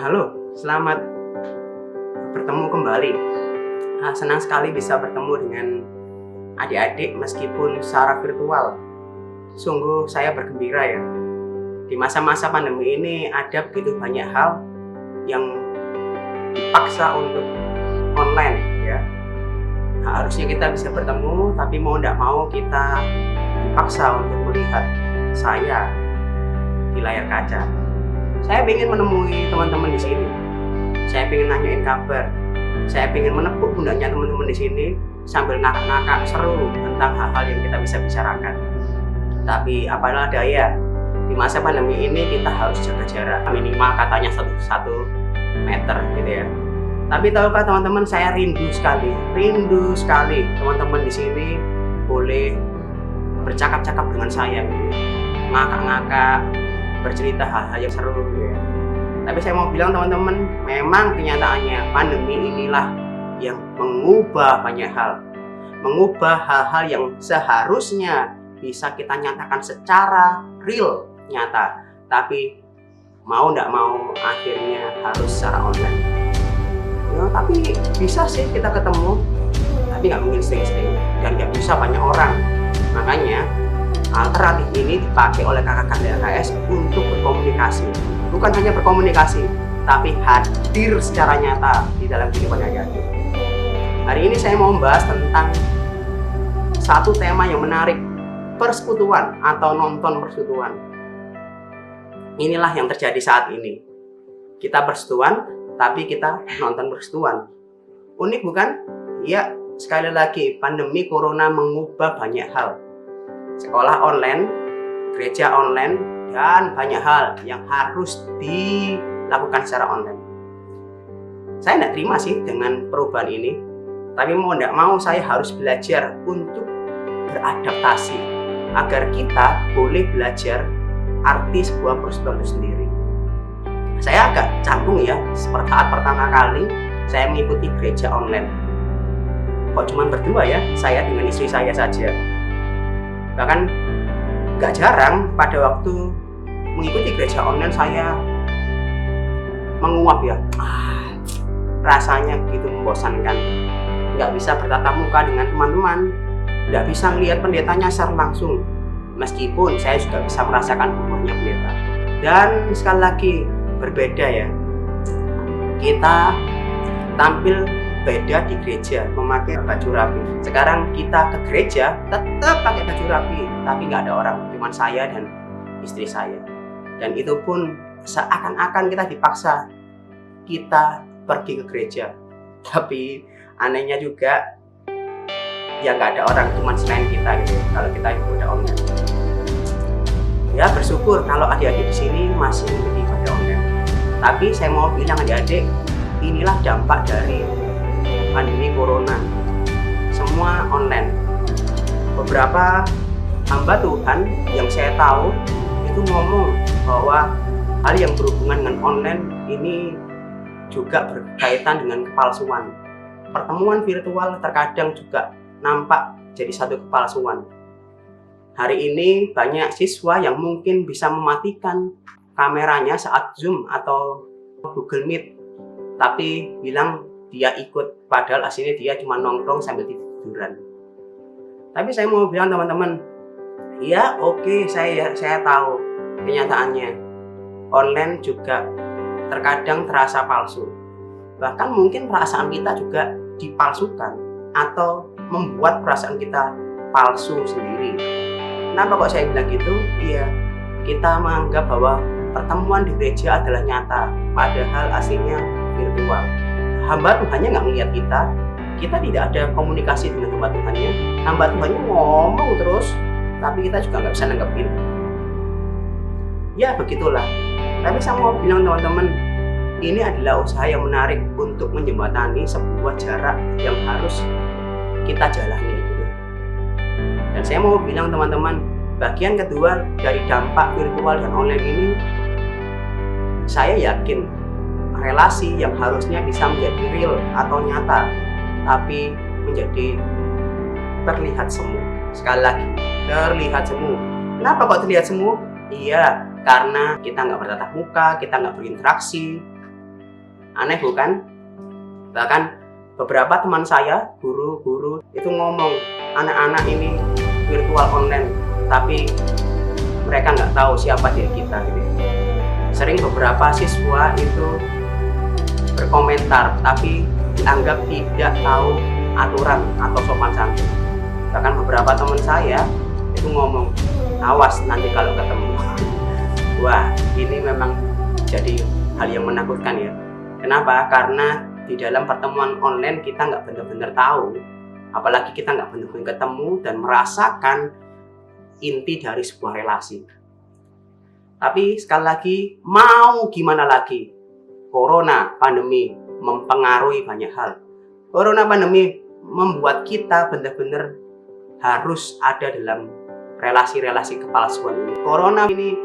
Halo, selamat bertemu kembali. Senang sekali bisa bertemu dengan adik-adik meskipun secara virtual. Sungguh saya bergembira ya. Di masa-masa pandemi ini ada begitu banyak hal yang dipaksa untuk online ya. Harusnya kita bisa bertemu, tapi mau tidak mau kita dipaksa untuk melihat saya di layar kaca. Saya ingin menemui teman-teman di sini. Saya ingin nanyain kabar. Saya ingin menepuk pundaknya teman-teman di sini sambil ngakak-ngakak seru tentang hal-hal yang kita bisa bicarakan. Tapi apalah daya, di masa pandemi ini kita harus jaga jarak minimal katanya 1 meter gitu ya. Tapi tahukah teman-teman, saya rindu sekali teman-teman di sini boleh bercakap-cakap dengan saya gitu. Ngakak-ngakak, bercerita hal-hal yang seru gitu ya. Tapi saya mau bilang teman-teman, memang kenyataannya pandemi inilah yang mengubah banyak hal. Mengubah hal-hal yang seharusnya bisa kita nyatakan secara real, nyata. Tapi mau tidak mau akhirnya harus secara online. Ya, tapi bisa sih kita ketemu, tapi nggak mungkin sering-sering dan nggak bisa banyak orang. Makanya alternatif ini dipakai oleh kakak-kakak DKS untuk berkomunikasi. Bukan hanya berkomunikasi, tapi hadir secara nyata di dalam kehidupan adik-adik. Hari ini saya mau membahas tentang satu tema yang menarik, persekutuan atau nonton persekutuan. Inilah yang terjadi saat ini. Kita persekutuan, tapi kita nonton persekutuan. Unik bukan? Ya, sekali lagi pandemi corona mengubah banyak hal. Sekolah online, gereja online, dan banyak hal yang harus dilakukan secara online. Saya tidak terima sih dengan perubahan ini, tapi mau tidak mau saya harus belajar untuk beradaptasi agar kita boleh belajar arti sebuah persekutuan itu sendiri. Saya agak canggung ya, seperti saat pertama kali saya mengikuti gereja online. Kok cuma berdua ya, saya dengan istri saya saja. Bahkan gak jarang pada waktu mengikuti gereja online saya menguap ya. Rasanya begitu membosankan. Gak bisa bertatap muka dengan teman-teman, gak bisa melihat pendetanya secara langsung. Meskipun saya juga bisa merasakan humornya pendeta. Dan sekali lagi berbeda ya. Kita tampil beda di gereja memakai baju rapi. Sekarang kita ke gereja tetap pakai baju rapi, tapi nggak ada orang, cuma saya dan istri saya. Dan itu pun seakan-akan kita dipaksa kita pergi ke gereja. Tapi anehnya juga ya nggak ada orang, cuma selain kita gitu. Kalau kita udah online, ya bersyukur kalau adik-adik di sini masih mengikuti ibadah online. Tapi saya mau bilang adik-adik, inilah dampak dari pandemi corona, semua online. Beberapa hamba Tuhan yang saya tahu itu ngomong bahwa hal yang berhubungan dengan online ini juga berkaitan dengan kepalsuan. Pertemuan virtual terkadang juga nampak jadi satu kepalsuan. Hari ini banyak siswa yang mungkin bisa mematikan kameranya saat Zoom atau Google Meet, tapi bilang dia ikut, padahal aslinya dia cuma nongkrong sambil tiduran. Tapi saya mau bilang teman-teman, ya oke, saya tahu kenyataannya online juga terkadang terasa palsu. Bahkan mungkin perasaan kita juga dipalsukan atau membuat perasaan kita palsu sendiri. Kenapa kok saya bilang gitu? Iya, kita menganggap bahwa pertemuan di gereja adalah nyata, padahal aslinya virtual. Hamba Tuhannya nggak melihat kita tidak ada komunikasi dengan hamba Tuhannya. Hamba Tuhannya ngomong terus, tapi kita juga nggak bisa nanggepin. Ya begitulah. Tapi saya mau bilang teman-teman, ini adalah usaha yang menarik untuk menjembatani sebuah jarak yang harus kita jalani. Dan saya mau bilang teman-teman, bagian kedua dari dampak virtual dan online ini, saya yakin relasi yang harusnya bisa menjadi real atau nyata, tapi menjadi terlihat semu. Sekali lagi, terlihat semu. Kenapa kok terlihat semu? Iya, karena kita nggak bertatap muka, kita nggak berinteraksi, Aneh bukan? Bahkan beberapa teman saya, guru-guru itu ngomong, anak-anak ini virtual online, tapi mereka nggak tahu siapa diri kita gitu. Sering beberapa siswa itu berkomentar, tapi dianggap tidak tahu aturan atau sopan santun. Bahkan beberapa teman saya itu ngomong, awas nanti kalau ketemu. Wah, ini memang jadi hal yang menakutkan ya. Kenapa? Karena di dalam pertemuan online kita nggak benar-benar tahu, apalagi kita nggak benar-benar ketemu dan merasakan inti dari sebuah relasi. Tapi sekali lagi, mau gimana lagi? Corona, pandemi mempengaruhi banyak hal. Corona, pandemi membuat kita benar-benar harus ada dalam relasi-relasi kepalsuan ini. Corona ini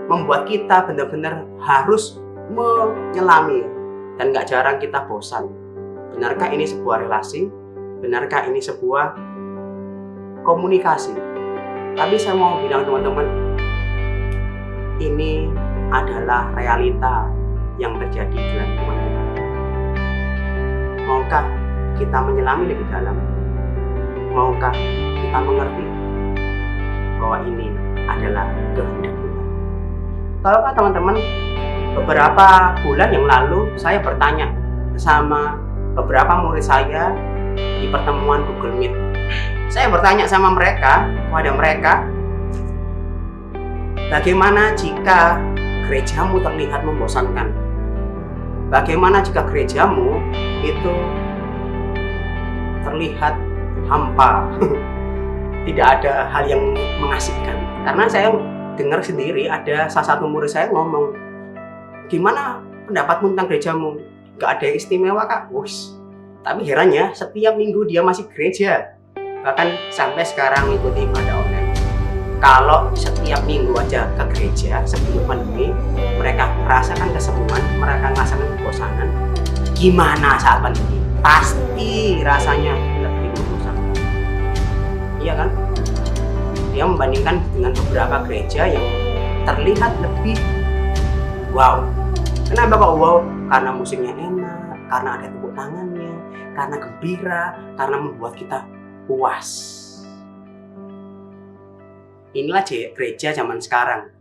membuat kita benar-benar harus menyelami dan gak jarang kita bosan. Benarkah ini sebuah relasi? Benarkah ini sebuah komunikasi? Tapi saya mau bilang teman-teman, ini adalah realita yang terjadi dalam kehidupan kita. Maukah kita menyelami lebih dalam? Maukah kita mengerti bahwa ini adalah kehendak Tuhan? Tahukah teman-teman, beberapa bulan yang lalu saya bertanya sama beberapa murid saya di pertemuan Google Meet. Saya bertanya sama mereka, kepada mereka, bagaimana jika gerejamu terlihat membosankan? Bagaimana jika gerejamu itu terlihat hampa? Tidak ada hal yang mengasihkan. Karena saya dengar sendiri ada salah satu murid saya ngomong, gimana pendapatmu tentang gerejamu? Gak ada yang istimewa kak? Wush. Tapi herannya setiap minggu dia masih gereja. Bahkan sampai sekarang mengikuti ibadah online. Kalau setiap minggu aja ke gereja sebelum pandemi, mereka merasakan kesemuan, mereka merasakan kebosanan. Gimana saat pandemi? Pasti rasanya lebih membosankan. Iya kan? Dia membandingkan dengan beberapa gereja yang terlihat lebih wow. Kenapa kok wow? Karena musiknya enak, karena ada tepuk tangannya, karena gembira, karena membuat kita puas. Inilah gereja zaman sekarang.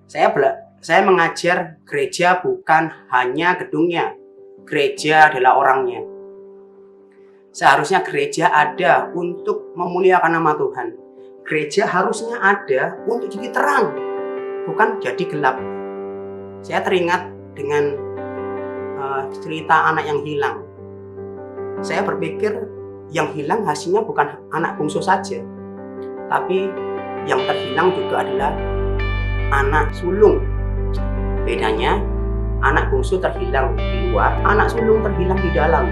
Saya mengajar gereja bukan hanya gedungnya. Gereja adalah orangnya. Seharusnya gereja ada untuk memuliakan nama Tuhan. Gereja harusnya ada untuk jadi terang, bukan jadi gelap. Saya teringat dengan cerita anak yang hilang. Saya berpikir yang hilang hasilnya bukan anak bungsu saja, tapi yang terhilang juga adalah anak sulung. Bedanya, anak bungsu terhilang di luar, anak sulung terhilang di dalam.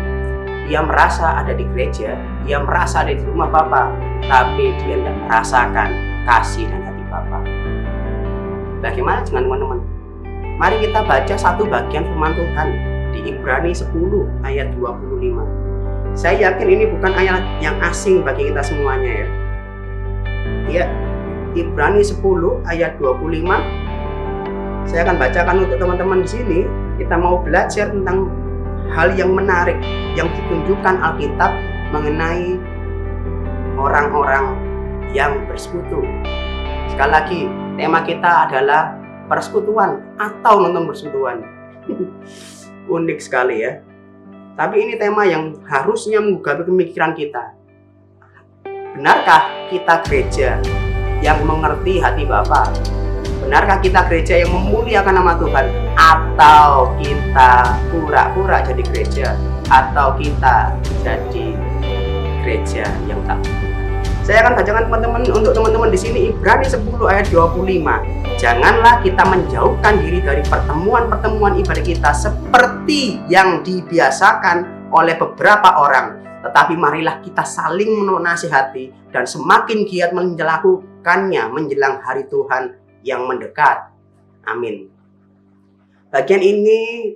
Dia merasa ada di gereja, dia merasa ada di rumah Bapa, tapi dia tidak merasakan kasih dan hati Bapa. Bagaimana dengan teman-teman? Mari kita baca satu bagian firman Tuhan di Ibrani 10 ayat 25. Saya yakin ini bukan ayat yang asing bagi kita semuanya ya. Ya, Ibrani 10 ayat 25. Saya akan bacakan untuk teman-teman di sini. Kita mau belajar tentang hal yang menarik yang ditunjukkan Alkitab mengenai orang-orang yang bersekutu. Sekali lagi, tema kita adalah persekutuan atau nonton persekutuan. Unik sekali ya. Tapi ini tema yang harusnya menggugah pemikiran kita. Benarkah kita gereja yang mengerti hati Bapa? Benarkah kita gereja yang memuliakan nama Tuhan? Atau kita pura-pura jadi gereja? Atau kita jadi gereja yang tak? Saya akan bacakan teman-teman untuk teman-teman di sini Ibrani 10 ayat 25. Janganlah kita menjauhkan diri dari pertemuan-pertemuan ibadah kita seperti yang dibiasakan oleh beberapa orang, tetapi marilah kita saling menasihati dan semakin giat melakukannya menjelang hari Tuhan yang mendekat. Amin. Bagian ini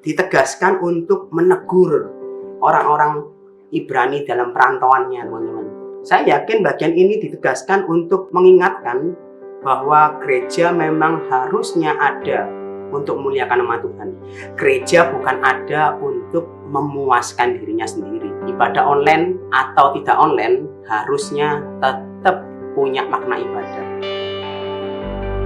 ditegaskan untuk menegur orang-orang Ibrani dalam perantauannya, teman-teman. Saya yakin bagian ini ditegaskan untuk mengingatkan bahwa gereja memang harusnya ada untuk memuliakan nama Tuhan. Gereja bukan ada untuk memuaskan dirinya sendiri. Ibadah online atau tidak online harusnya tetap punya makna ibadah.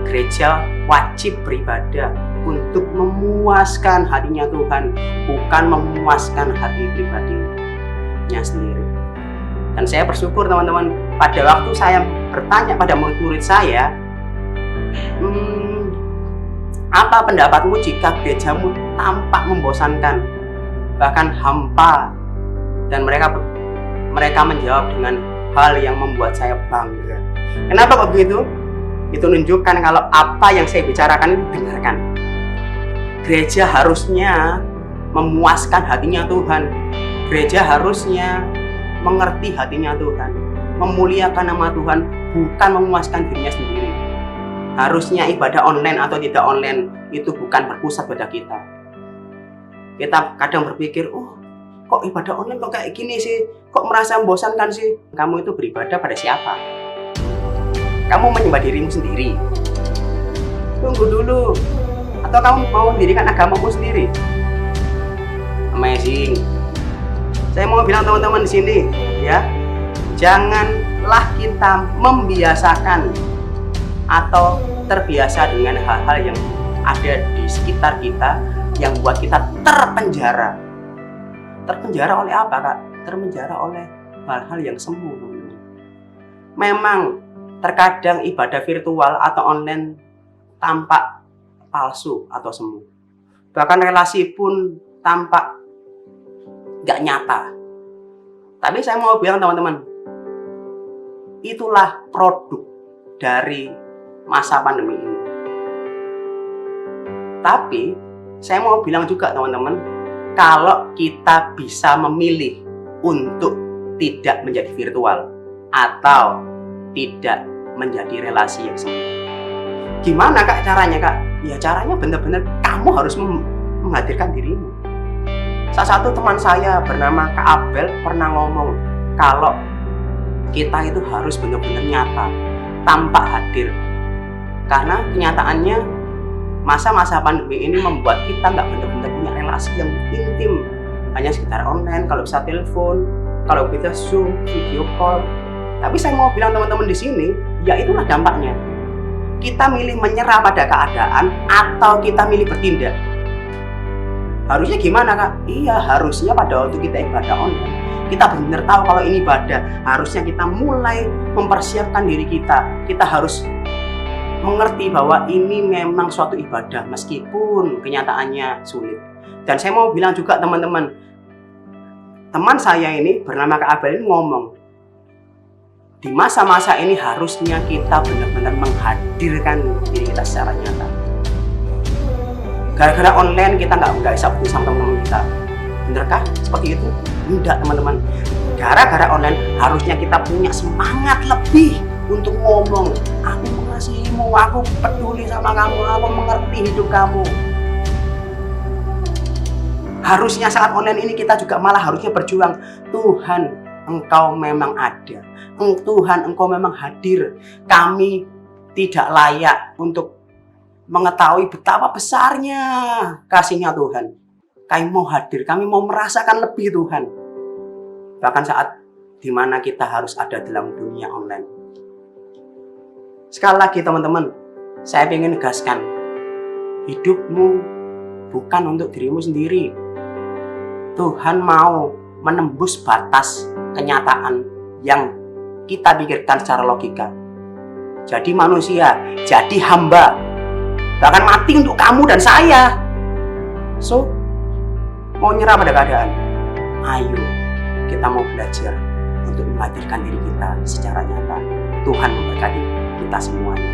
Gereja wajib beribadah untuk memuaskan hatinya Tuhan, bukan memuaskan hati pribadinya sendiri. Dan saya bersyukur teman-teman, pada waktu saya bertanya pada murid-murid saya, apa pendapatmu jika gerejamu tampak membosankan, bahkan hampa? Dan mereka menjawab dengan hal yang membuat saya bangga. Kenapa kok begitu? Itu menunjukkan kalau apa yang saya bicarakan itu dengarkan. Gereja harusnya memuaskan hatinya Tuhan. Gereja harusnya mengerti hatinya Tuhan, memuliakan nama Tuhan, bukan memuaskan dirinya sendiri. Harusnya ibadah online atau tidak online itu bukan berpusat pada kita. Kita kadang berpikir, kok ibadah online kok kayak gini sih? Kok merasa membosankan sih? Kamu itu beribadah pada siapa? Kamu menyembah dirimu sendiri? Tunggu dulu. Atau kamu mau mendirikan agamamu sendiri? Amazing. Saya mau bilang teman-teman di sini, ya, janganlah kita membiasakan atau terbiasa dengan hal-hal yang ada di sekitar kita yang buat kita terpenjara. Terpenjara oleh apa, Kak? Terpenjara oleh hal-hal yang semu. Memang terkadang ibadah virtual atau online tampak palsu atau semu. Bahkan relasi pun tampak gak nyata. Tapi saya mau bilang teman-teman, itulah produk dari masa pandemi ini. Tapi saya mau bilang juga teman-teman, kalau kita bisa memilih untuk tidak menjadi virtual atau tidak menjadi relasi yang semu. Gimana Kak caranya, Kak? Ya caranya benar-benar kamu harus menghadirkan dirimu. Salah satu teman saya bernama Kak Abel pernah ngomong kalau kita itu harus benar-benar nyata, tampak hadir. Karena kenyataannya masa-masa pandemi ini membuat kita nggak benar-benar punya relasi yang intim. Hanya sekitar online, kalau bisa telepon, kalau bisa Zoom, video call. Tapi saya mau bilang teman-teman di sini, ya itulah dampaknya. Kita milih menyerah pada keadaan atau kita milih bertindak. Harusnya gimana Kak? Iya, harusnya pada waktu kita ibadah online, kita benar tahu kalau ini ibadah. Harusnya kita mulai mempersiapkan diri kita. Kita harus mengerti bahwa ini memang suatu ibadah meskipun kenyataannya sulit. Dan saya mau bilang juga teman-teman, teman saya ini bernama Kak Abel ini ngomong, di masa-masa ini harusnya kita benar-benar menghadirkan diri kita secara nyata. Gara-gara online kita nggak bisa ketemu sama teman-teman kita. Benarkah seperti itu? Tidak teman-teman. Gara-gara online harusnya kita punya semangat lebih untuk ngomong, aku mengasihimu, aku peduli sama kamu, aku mengerti hidup kamu. Harusnya saat online ini kita juga malah harusnya berjuang, Tuhan Engkau memang ada, Tuhan Engkau memang hadir. Kami tidak layak untuk mengetahui betapa besarnya kasih-Nya Tuhan. Kami mau hadir, kami mau merasakan lebih Tuhan. Bahkan saat dimana kita harus ada dalam dunia online. Sekali lagi teman-teman, saya ingin negaskan, hidupmu bukan untuk dirimu sendiri. Tuhan mau menembus batas kenyataan yang kita pikirkan secara logika. Jadi manusia, jadi hamba, bahkan mati untuk kamu dan saya. So, mau nyerah pada keadaan? Ayo, kita mau belajar untuk menghadirkan diri kita secara nyata. Tuhan memberkati kita semuanya.